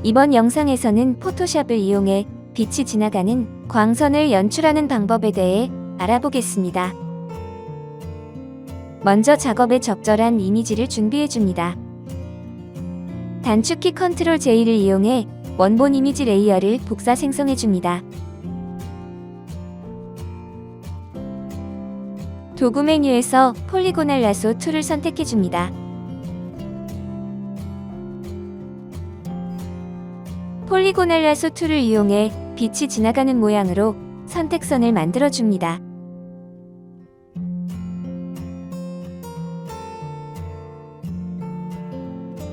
이번 영상에서는 포토샵을 이용해 빛이 지나가는 광선을 연출하는 방법에 대해 알아보겠습니다. 먼저 작업에 적절한 이미지를 준비해줍니다. 단축키 컨트롤 J를 이용해 원본 이미지 레이어를 복사 생성해줍니다. 도구 메뉴에서 폴리고널 라소 툴을 선택해줍니다. 폴리고널 라소 툴을 이용해 빛이 지나가는 모양으로 선택선을 만들어줍니다.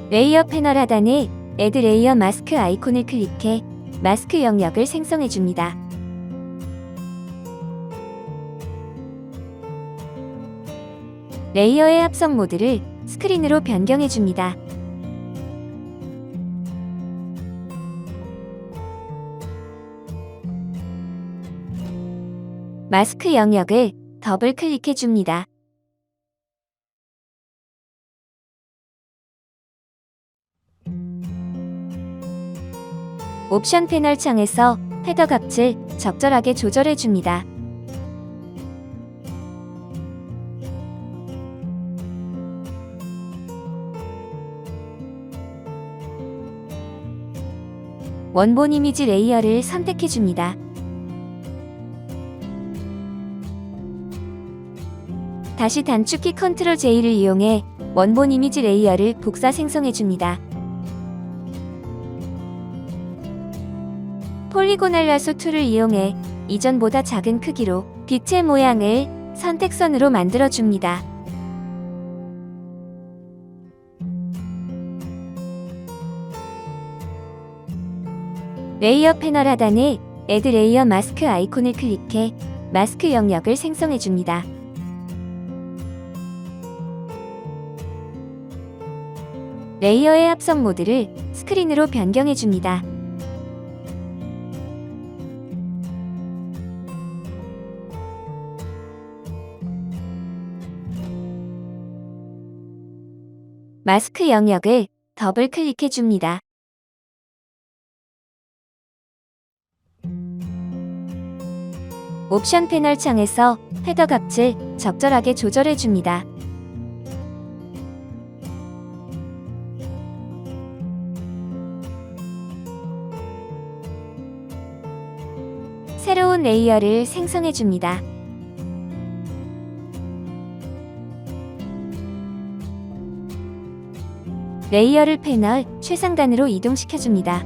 레이어 패널 하단에 Add 레이어 마스크 아이콘을 클릭해 마스크 영역을 생성해줍니다. 레이어의 합성 모드를 스크린으로 변경해줍니다. 마스크 영역을 더블 클릭해줍니다. 옵션 패널 창에서 헤더 값을 적절하게 조절해줍니다. 원본 이미지 레이어를 선택해줍니다. 다시 단축키 컨트롤 J를 이용해 원본 이미지 레이어를 복사 생성해줍니다. 폴리고널 라소 툴을 이용해 이전보다 작은 크기로 빛의 모양을 선택선으로 만들어줍니다. 레이어 패널 하단에 Add 레이어 마스크 아이콘을 클릭해 마스크 영역을 생성해줍니다. 레이어의 합성 모드를 스크린으로 변경해줍니다. 마스크 영역을 더블 클릭해줍니다. 옵션 패널 창에서 헤더 값을 적절하게 조절해줍니다. 새로운 레이어를 생성해줍니다. 레이어를 패널 최상단으로 이동시켜줍니다.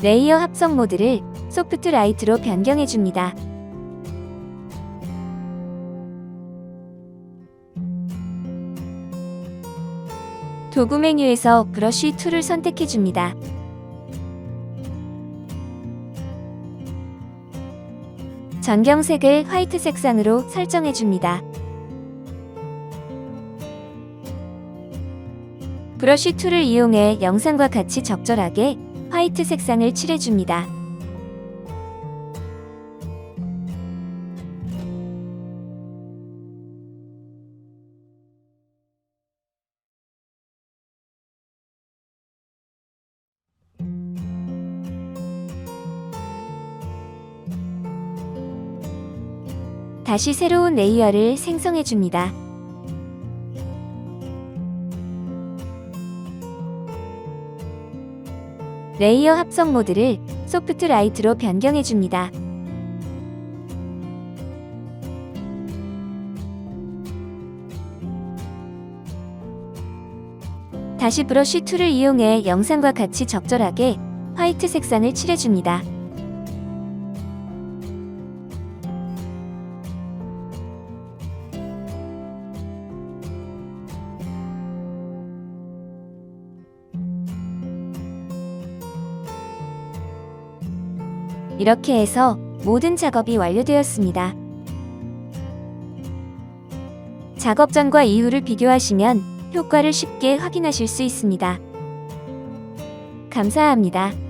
레이어 합성 모드를 소프트 라이트로 변경해줍니다. 도구 메뉴에서 브러쉬 툴을 선택해줍니다. 전경색을 화이트 색상으로 설정해줍니다. 브러쉬 툴을 이용해 영상과 같이 적절하게 화이트 색상을 칠해줍니다. 다시 새로운 레이어를 생성해줍니다. 레이어 합성 모드를 소프트 라이트로 변경해줍니다. 다시 브러쉬 툴을 이용해 영상과 같이 적절하게 화이트 색상을 칠해줍니다. 이렇게 해서 모든 작업이 완료되었습니다. 작업 전과 이후를 비교하시면 효과를 쉽게 확인하실 수 있습니다. 감사합니다.